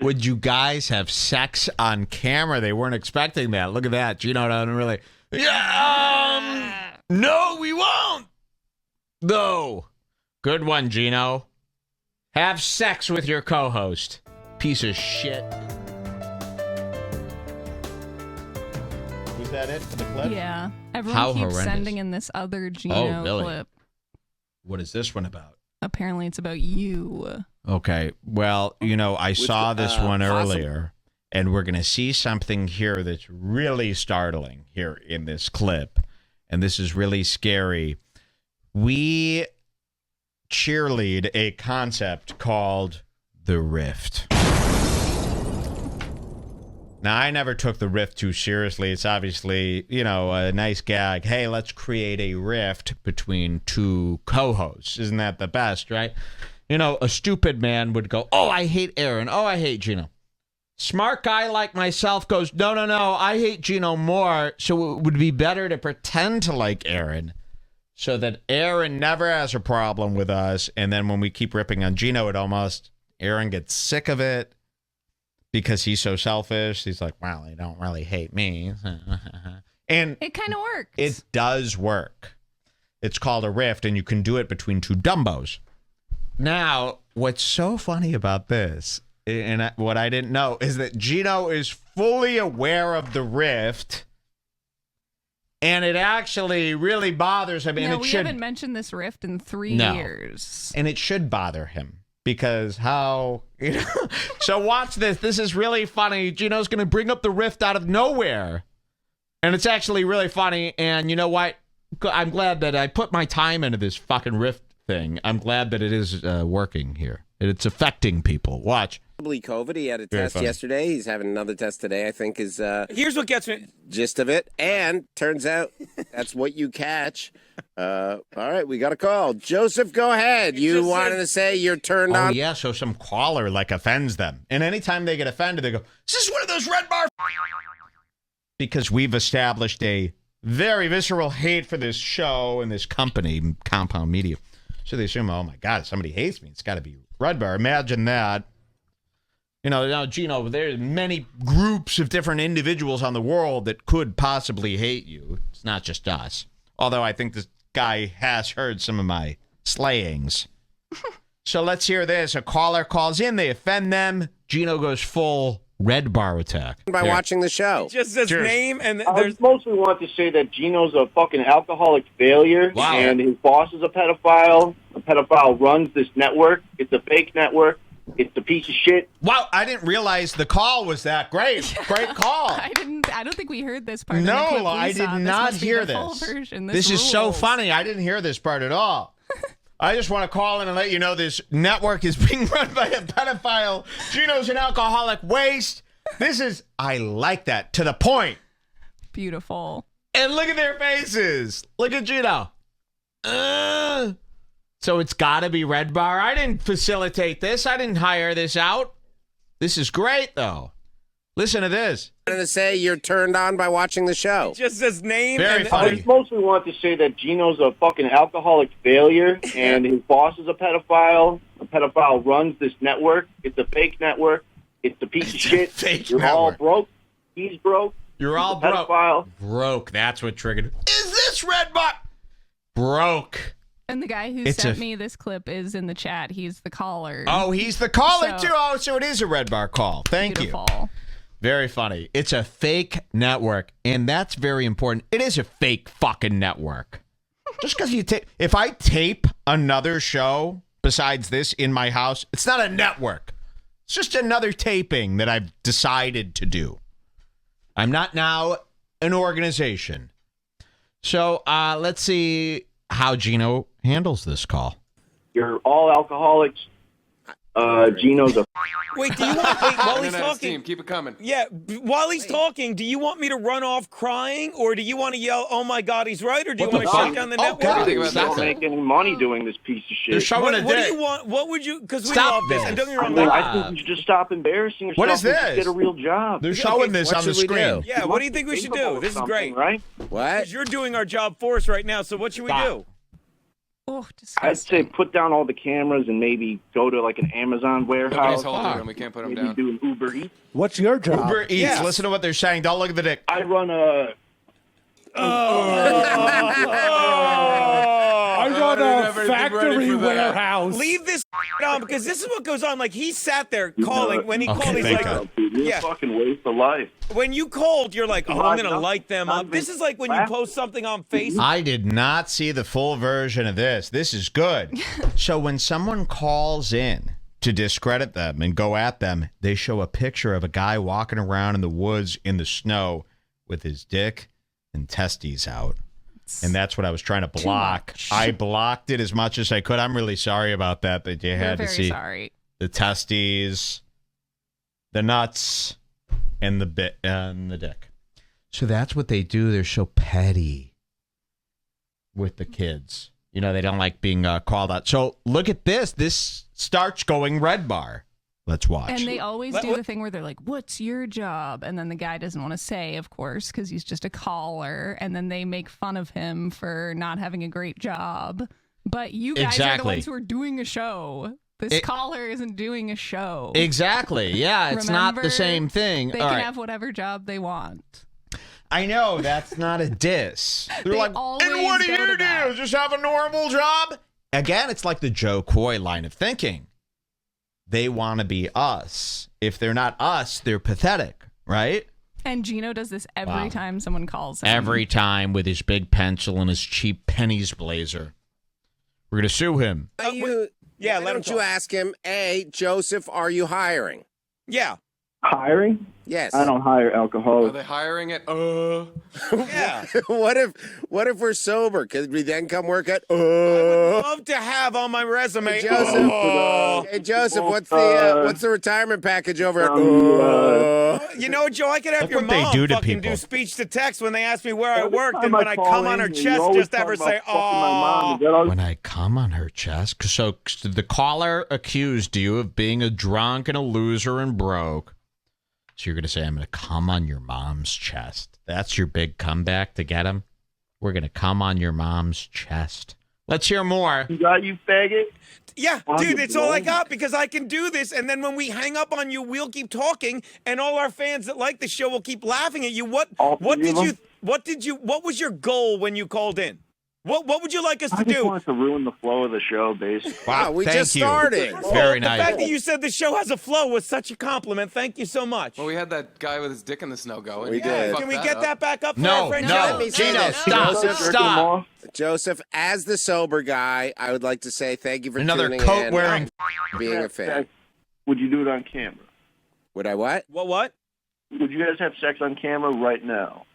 Would you guys have sex on camera? They weren't expecting that. Look at that. Geno doesn't really. Yeah. No, we won't. No. Good one, Geno. Have sex with your co-host. Piece of shit. Was that it for the clip? Yeah. Everyone keeps sending in this other Geno clip. What is this one about? Apparently it's about you. Okay. Well, I saw this one earlier, and we're going to see something here that's really startling here in this clip, and this is really scary. We cheerlead a concept called the rift. Now, I never took the rift too seriously. It's obviously, a nice gag. Hey, let's create a rift between two co-hosts. Isn't that the best, right? A stupid man would go, oh, I hate Aaron. Oh, I hate Geno. Smart guy like myself goes, no, I hate Geno more, so it would be better to pretend to like Aaron so that Aaron never has a problem with us. And then when we keep ripping on Geno, Aaron gets sick of it because he's so selfish. He's like, well, they don't really hate me. And it kind of works. It does work. It's called a rift, and you can do it between two Dumbos. Now, what's so funny about this, and what I didn't know, is that Geno is fully aware of the rift, and it actually really bothers him. And we haven't mentioned this rift in 3 years. And it should bother him, because how, So watch this. This is really funny. Geno's going to bring up the rift out of nowhere, and it's actually really funny, and you know what? I'm glad that I put my time into this fucking rift thing. I'm glad that it is working here. It's affecting people. Watch. COVID. He had a test yesterday. He's having another test today, I think is here's what gets me. Gist of it. And turns out that's what you catch. All right, we got a call. Joseph, go ahead. You wanted to say you're turned on. Oh, yeah, so some caller offends them. And anytime they get offended, they go, is this one of those red bar? Because we've established a very visceral hate for this show and this company, Compound Media. So they assume, oh my God, if somebody hates me, it's got to be Red Bar. Imagine that. Now, Geno, there's many groups of different individuals on the world that could possibly hate you. It's not just us. Although I think this guy has heard some of my slayings. So let's hear this. A caller calls in. They offend them. Geno goes full Red Bar attack. By watching the show. Just his name. And I mostly want to say that Geno's a fucking alcoholic failure. Wow. And his boss is a pedophile. A pedophile runs this network. It's a fake network. It's a piece of shit. Wow, I didn't realize the call was that great. Great call. I don't think we heard this part. No, of the clip I did not hear this. This is so funny. I didn't hear this part at all. I just want to call in and let you know this network is being run by a pedophile. Geno's an alcoholic waste. I like that. To the point. Beautiful. And look at their faces. Look at Geno. So it's got to be Red Bar. I didn't facilitate this. I didn't hire this out. This is great, though. Listen to this. I wanted to say you're turned on by watching the show. Just his name. Very and funny. I mostly want to say that Geno's a fucking alcoholic failure, and his boss is a pedophile. A pedophile runs this network. It's a fake network. It's a piece of shit. Fake You're network. all broke. He's broke. You're all He's a pedophile. broke. That's what triggered. Is this Red Bar? Broke. And the guy who sent me this clip is in the chat. He's the caller. Oh, he's the caller, too. Oh, so it is a Red Bar call. Thank you. Very funny. It's a fake network, and that's very important. It is a fake fucking network. Just because if I tape another show besides this in my house, it's not a network. It's just another taping that I've decided to do. I'm not now an organization. So let's see how Geno handles this call. You're all alcoholics. Geno's a... Wait, do you want... Wait, while he's talking... Steam. Keep it coming. Yeah, while he's talking, do you want me to run off crying, or do you want to yell, oh my God, he's right, or do you want to shut down the network? God, You don't make any money doing this piece of shit. They're showing What do you want? What would you... Because we love this. And don't get me wrong. I think you should just stop embarrassing yourself. What is and this? just get a real job. They're showing this on the screen. Yeah, what do you think we should do? This is great. Right? What? Because you're doing our job for us right now, so what should we do? Oh, I'd disgusting. say put down all the cameras and maybe go to like an Amazon warehouse. Nobody's holding them. We can't put them Maybe down. do an Uber Eats. What's your job? Uber Eats. Yes. Listen to what they're saying. Don't look at the dick. I run a. I run a factory warehouse. Leave this on because this is what goes on. Like he sat there calling when he Okay, called. He's thank like, God. You're Yeah. a fucking waste of life. when you called, you're like, oh, I'm gonna light them up. This is like when you post something on Facebook. I did not see the full version of this. This is good. So when someone calls in to discredit them and go at them, they show a picture of a guy walking around in the woods in the snow with his dick and testes out. And that's what I was trying to block. I blocked it as much as I could. I'm really sorry about that you We're had to very see sorry. the testes, the nuts, and the bit and the dick. So that's what they do. They're so petty with the kids. You know, they don't like being called out. So look at this. This starts going red bar. Let's watch. And they always do the thing where they're like, what's your job? And then the guy doesn't want to say, of course, because he's just a caller. And then they make fun of him for not having a great job. But you guys are the ones who are doing a show. This caller isn't doing a show. Exactly. Yeah, it's not the Remember, same thing. They All can right. have whatever job they want. I know, that's not a diss. They're They like, and always what do go you to that. do? Just have a normal job? Again, it's like the Joe Coy line of thinking. They want to be us. If they're not us, they're pathetic, right? And Geno does this every Wow. time someone calls him. Every time with his big pencil and his cheap pennies blazer. We're going to sue him. Why Yeah, let him don't you talk. ask him, A, Joseph, are you hiring? Yeah, Hiring? Yes. I don't hire Are alcoholics. they hiring it? yeah. what if we're sober? Could we then come work at? Love to have on my resume. Hey, Joseph. Oh. Hey Joseph, what's the retirement package over at? You know, Joe, I could have Look your what they mom do to fucking people. do speech to text when they ask me where I Every worked, time and when I call come on in, her you chest, always just talk ever about say, fucking my mom. "Oh." Is that all- When I come on her chest, so the caller accused you of being a drunk and a loser and broke. So you're going to say, I'm going to come on your mom's chest. That's your big comeback to get him? We're going to come on your mom's chest. Let's hear more. You got you, faggot? Yeah, On dude, the it's all I blow. got because I can do this. And then when we hang up on you, we'll keep talking, and all our fans that like the show will keep laughing at you. What was your goal when you called in? What would you like us I to just do? wanted to ruin the flow of the show, basically. Wow, we thank just you. started. Very The nice. fact that you said the show has a flow was such a compliment. Thank you so much. Well, we had that guy with his dick in the snow going. We did. Fuck Can we that get up. that back up for No, our friend no. Joe? Let me say Geno, this. stop. Joseph, Stop. Joseph, as the sober guy, I would like to say thank you for Another tuning coat in, wearing. being a fan. Would you do it on camera? Would I what? What? Would you guys have sex on camera right now?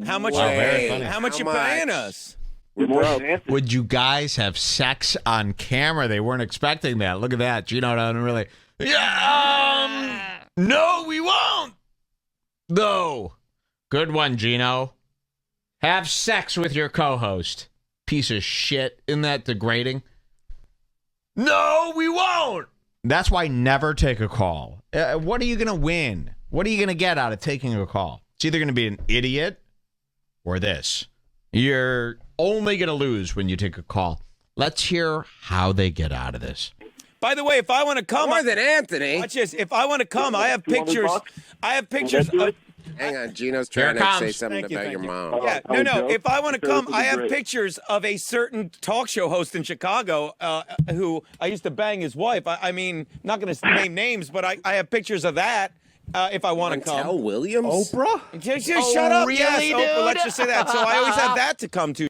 How much? Wow, very funny. How much you paying us? We're More broke. than Anthony. Would you guys have sex on camera? They weren't expecting that. Look at that. Gino doesn't really. Yeah. No, we won't. No. Good one, Gino. Have sex with your co-host. Piece of shit. Isn't that degrading? No, we won't. That's why never take a call. What are you going to win? What are you going to get out of taking a call? It's either going to be an idiot or this. You're only going to lose when you take a call. Let's hear how they get out of this. By the way, if I want to come, More than Anthony. watch this. If I want to come, I have 200 pictures. bucks? I have pictures do of. it? Hang on, Gino's Here trying it to comes. say something Thank you, about thank your you. mom. Yeah, Oh, no. Joe, If I want to Joe, come, this I is have great. pictures of a certain talk show host in Chicago who I used to bang his wife. I mean, not going to name names, but I have pictures of that. If I want to come. Montel Williams? Oprah? Just shut up. really, Yes, dude? Oprah, let's just say that. So I always have that to come to.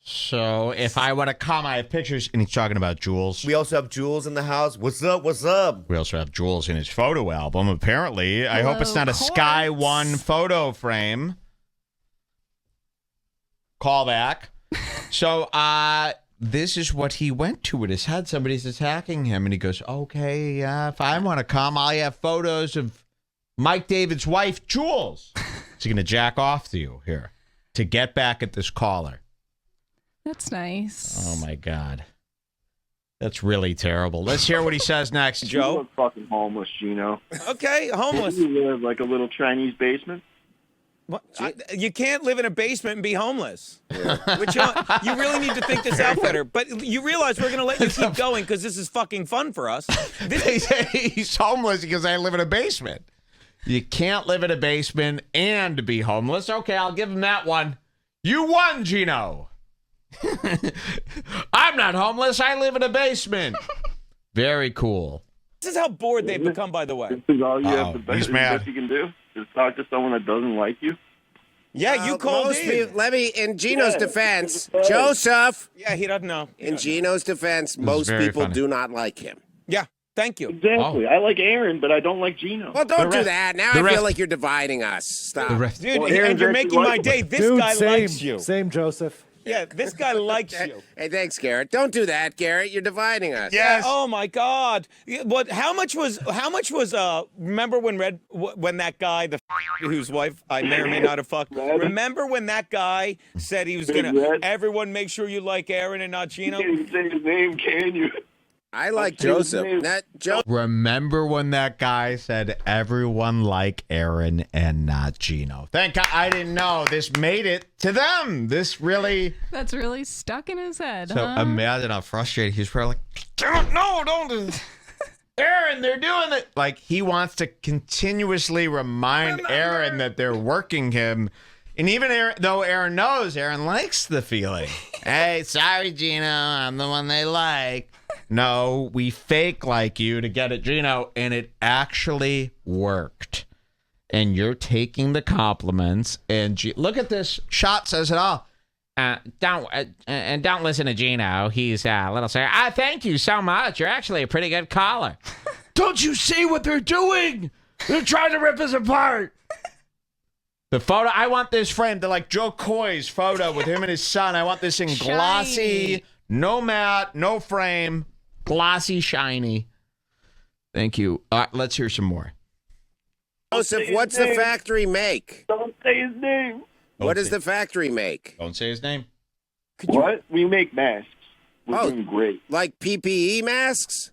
So if I want to come, I have pictures. And he's talking about Jules. We also have Jules in the house. What's up? What's up? We also have Jules in his photo album, apparently. I hope it's Hello, not a Sky Quartz. One photo frame. Call back. So this is what he went to in his head. Somebody's attacking him. And he goes, okay, if I want to come, I have photos of Mike David's wife, Jules. Is he going to jack off to you here to get back at this caller? That's nice. Oh, my God. That's really terrible. Let's hear what he says next. You Joe? look fucking homeless, Gino. Okay, homeless. You live like a little Chinese basement. What? You can't live in a basement and be homeless. Which you really need to think this out better. But you realize we're going to let you keep going because this is fucking fun for us. He's homeless because I live in a basement. You can't live in a basement and be homeless. Okay, I'll give him that one. You won, Geno. I'm not homeless. I live in a basement. Very cool. This is how bored they've become, by the way. This is all you have. The he's best mad. you can do is talk to someone that doesn't like you. Yeah, you called in. Let me, in Geno's defense, Joseph. Yeah, he doesn't know. In Geno's defense, most people do not like him. Yeah, thank you. Exactly. I like Aaron, but I don't like Geno. Well, don't do that. Now I feel like you're dividing us. Stop. Dude, Well, and Aaron's you're actually making my likable. day. This Dude, guy same, likes you. Same, Joseph. Yeah, this guy likes you. Hey, thanks, Garrett. Don't do that, Garrett. You're dividing us. Yes. Oh my God. What? How much was? Remember when that guy, whose wife I may or may not have fucked. Remember when that guy said he was gonna? Everyone, make sure you like Aaron and not Geno. You can't even say his name, can you? I like Joseph. Remember when that guy said everyone like Aaron and not Geno? Thank God I didn't know. This made it to them. This really. That's really stuck in his head. So imagine how frustrated he's probably like, don't. Aaron, they're doing it. Like he wants to continuously remind Aaron that they're working him. And even though Aaron knows, Aaron likes the feeling. Hey, sorry, Geno. I'm the one they like. No, we fake like you to get at Geno, and it actually worked. And you're taking the compliments. And look at this. Shot says it all. Don't listen to Geno. He's a little sad. Thank you so much. You're actually a pretty good caller. Don't you see what they're doing? They're trying to rip us apart. The photo, I want this framed. They're like Joe Coy's photo with him and his son. I want this in glossy, no matte, no frame, glossy, shiny. Thank you. Let's hear some more. Joseph, what's the factory make? Don't say his name. What does the factory make? Don't say his name. What? We make masks. We're doing great. Like PPE masks?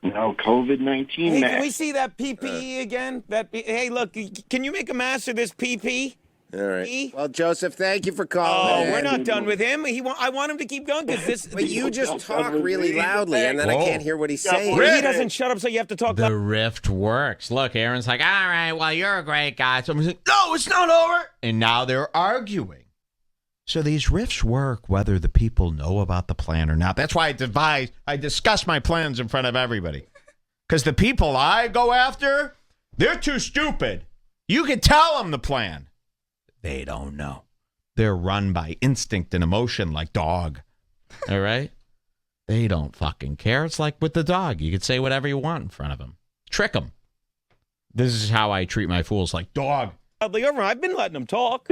No, COVID-19 Hey, mask. can we see that PPE again? Hey, look, can you make a mask of this PP? All right. Well, Joseph, thank you for calling. Oh, we're not done with him. I want him to keep going because this. But you just talk really loudly, and then I can't hear what he's saying. He doesn't shut up, so you have to talk. The rift works. Look, Aaron's like, all right, well, you're a great guy. Someone's like, no, it's not over. And now they're arguing. So these rifts work whether the people know about the plan or not. That's why I discuss my plans in front of everybody. Because the people I go after, they're too stupid. You can tell them the plan. They don't know. They're run by instinct and emotion like dog. All right? They don't fucking care. It's like with the dog. You can say whatever you want in front of them. Trick them. This is how I treat my fools, like dog. I've been letting them talk.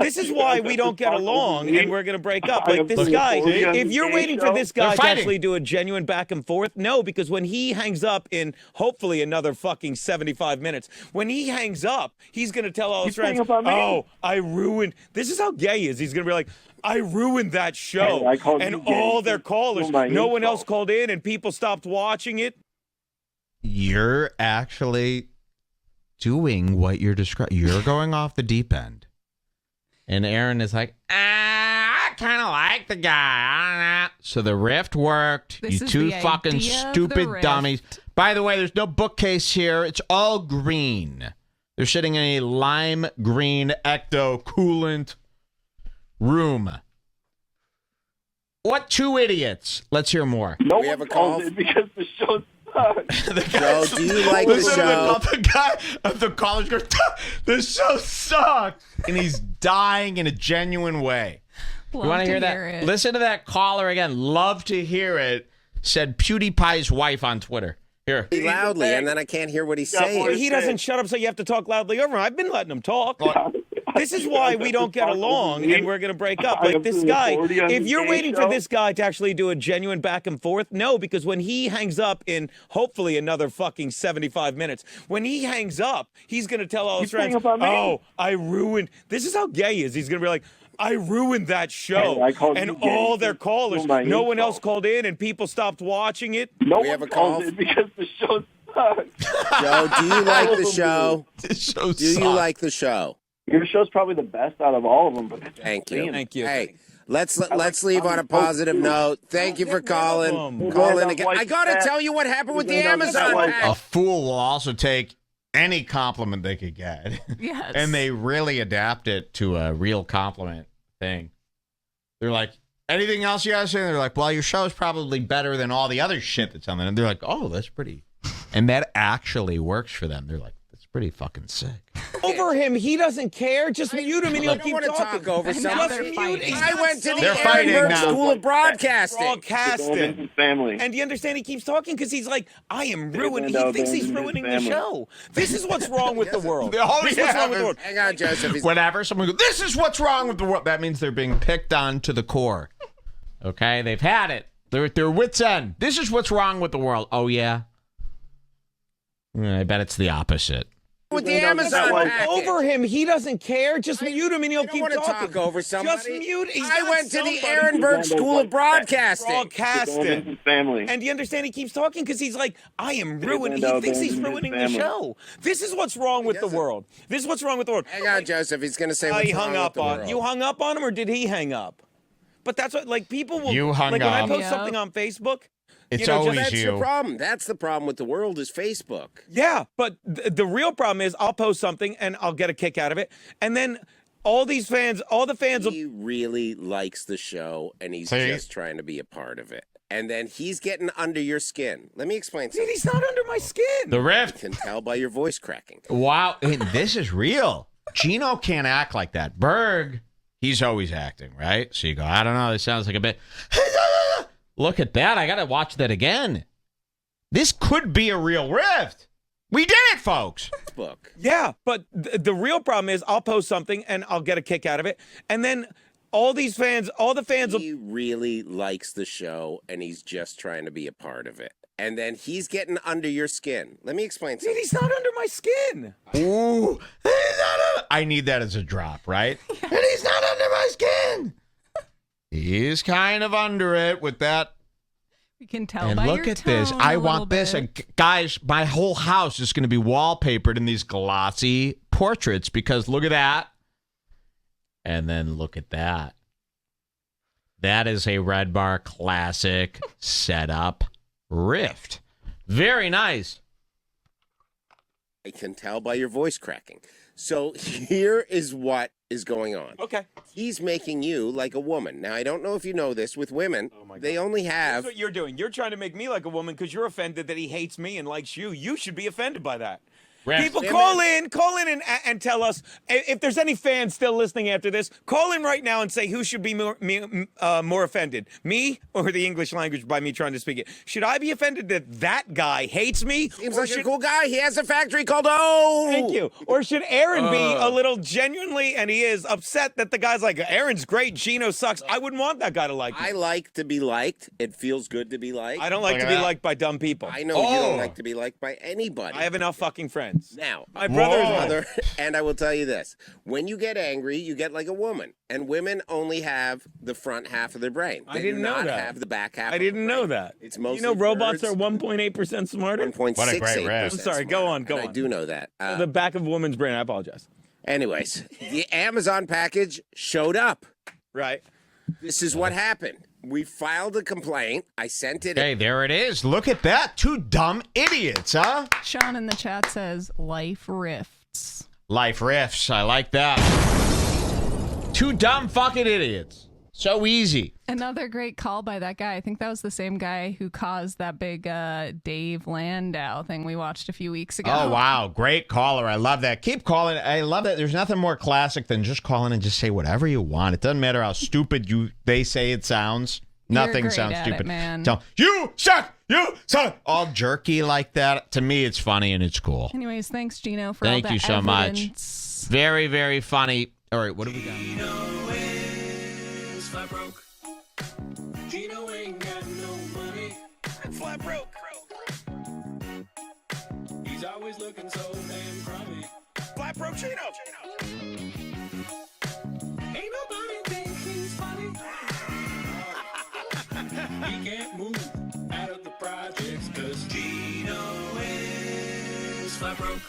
This is why we don't get along and we're going to break up. Like this guy, if you're waiting for this guy to actually do a genuine back and forth, no, because when he hangs up in hopefully another fucking 75 minutes, when he hangs up, he's going to tell all his friends, oh, I ruined. This is how gay he is. He's going to be like, I ruined that show. And all their callers, no one else called in and people stopped watching it. You're actually doing what you're describing. You're going off the deep end. And Aaron is like, I kind of like the guy. So the rift worked. This you is two the fucking idea of the stupid rift. dummies. By the way, there's no bookcase here. It's all green. They're sitting in a lime green ecto-coolant room. What two idiots? Let's hear more. No We have one a call? called it because the show sucks. Joe, do you like the show? The guy of the college goes, the show sucks. And he's dying in a genuine way. Love You want to to hear that? it. Listen to that caller again. Love to hear it. Said PewDiePie's wife on Twitter. Here. Loudly, and then I can't hear what he's saying. He doesn't shut up, so you have to talk loudly over him. I've been letting him talk. This is why we don't get along and we're going to break up. Like this guy, if you're waiting for this guy to actually do a genuine back and forth, no, because when he hangs up in hopefully another fucking 75 minutes, when he hangs up, he's going to tell all his friends, oh, I ruined. This is how gay he is. He's going to be like, I ruined that show. And all their callers, no one else called in and people stopped watching it. No We have one a call? called it because the show sucks. Joe, do you like the show? This show Do you like the show? Your show's probably the best out of all of them. But Thank you. Thank you. Hey, let's leave on a positive note. Thank you for calling. Call in again. I got to tell you what happened with the Amazon A pack. fool will also take any compliment they could get. Yes. And they really adapt it to a real compliment thing. They're like, anything else you guys say? They're like, well, your show is probably better than all the other shit that's on there. And they're like, oh, that's pretty. And that actually works for them. They're like, that's pretty fucking sick. Over him, he doesn't care. Just mute him and he'll keep talking. Talk over Now someone. they're fighting. I went to the They're fighting Berg now. School of Broadcasting. Broadcasting. his family. And do you understand? He keeps talking because he's like, I am ruining. He They're thinks he's abandoning ruining his the family. show. This is what's wrong with the world. Oh, This is yeah, what's wrong with the world. Hang on, Joseph. Whenever someone goes, this is what's wrong with the world, that means they're being picked on to the core. Okay? They've had it. They're at their wits' end. This is what's wrong with the world. Oh, yeah? I bet it's the opposite. With the Amazon package. Over him, he doesn't care. Just mute him and he'll keep want to talking. talk over somebody. Just mute. He's I not went to the somebody. Berg School of Broadcasting. Broadcasting. His family. And do you understand? He keeps talking because he's like, I am ruining. He They're thinks he's abandoning his ruining the family. show. This is what's wrong with the world. This is what's wrong with the world. Hang on, Joseph. He's going to say what's He hung wrong up with the on world. you. Hung up on him, or did he hang up? But that's what like people will. You hung like when I up. post Yep. something on Facebook. It's know, always That's you. the problem. That's the problem with the world is Facebook. Yeah, but the real problem is I'll post something and I'll get a kick out of it, and then all the fans will. He really likes the show, and he's See? just trying to be a part of it. And then he's getting under your skin. Let me explain Dude, something. he's not under my skin. The You rift. can tell by your voice cracking. Wow. And this is real. Geno can't act like that. Berg, he's always acting, right? So you go, I don't know. This sounds like a bit. Look at that. I got to watch that again. This could be a real rift. We did it, folks. Book. Yeah, but the real problem is I'll post something and I'll get a kick out of it, and then all the fans will. He really likes the show, and he's just trying to be a part of it. And then he's getting under your skin. Let me explain Dude, something. he's not under my skin. Ooh. I need that as a drop, right? And he's not under my skin. He's kind of under it with that. You can tell And by look your at this. tone I a want little this. bit. And guys, my whole house is going to be wallpapered in these glossy portraits because look at that. And then look at that. That is a Red Bar classic setup rift. Very nice. I can tell by your voice cracking. So here is what is going on. Okay. He's making you like a woman. Now, I don't know if you know this. With women, they only have... That's what you're doing. You're trying to make me like a woman because you're offended that he hates me and likes you. You should be offended by that. People call in and tell us if there's any fans still listening after this. Call in right now and say who should be more offended, me or the English language by me trying to speak it. Should I be offended that guy hates me? Seems Or like should- a cool guy. He has a factory called O. Thank you. Or should Aaron be a little genuinely, and he is upset that the guy's like, Aaron's great, Geno sucks. I wouldn't want that guy to like me. I like to be liked. It feels good to be liked. I don't like to be liked by dumb people. I know you don't like to be liked by anybody. I have enough fucking friends. Now, My brother is mother, and I will tell you this. When you get angry, you get like a woman. And women only have the front half of their brain. I They didn't do know not that. have the back half. I didn't know that. It's mostly You know, robots birds. are 1.8% smarter. 1.68%. What a great rap. I'm sorry, go on, go I on. do know that. The back of a woman's brain. I apologize. Anyways, the Amazon package showed up. Right. This is what happened. We filed a complaint. I sent it. Hey, there it is. Look at that. Two dumb idiots, huh? Sean in the chat says life rifts. Life riffs. I like that. Two dumb fucking idiots. So easy. Another great call by that guy. I think that was the same guy who caused that big Dave Landau thing we watched a few weeks ago. Oh, wow. Great caller. I love that. Keep calling. I love that. There's nothing more classic than just calling and just say whatever you want. It doesn't matter how stupid they say it sounds. Nothing great sounds at stupid. it, man. Tell you suck. You suck. All jerky like that. To me, it's funny and it's cool. Anyways, thanks, Geno, for Thank all that you so much. evidence. Very, very funny. All right, what do we got? Flat broke. Geno ain't got no money. Flat broke. He's always looking so damn crummy. Flat broke Geno. Ain't nobody think he's funny. He can't move out of the projects 'cause Geno is flat broke.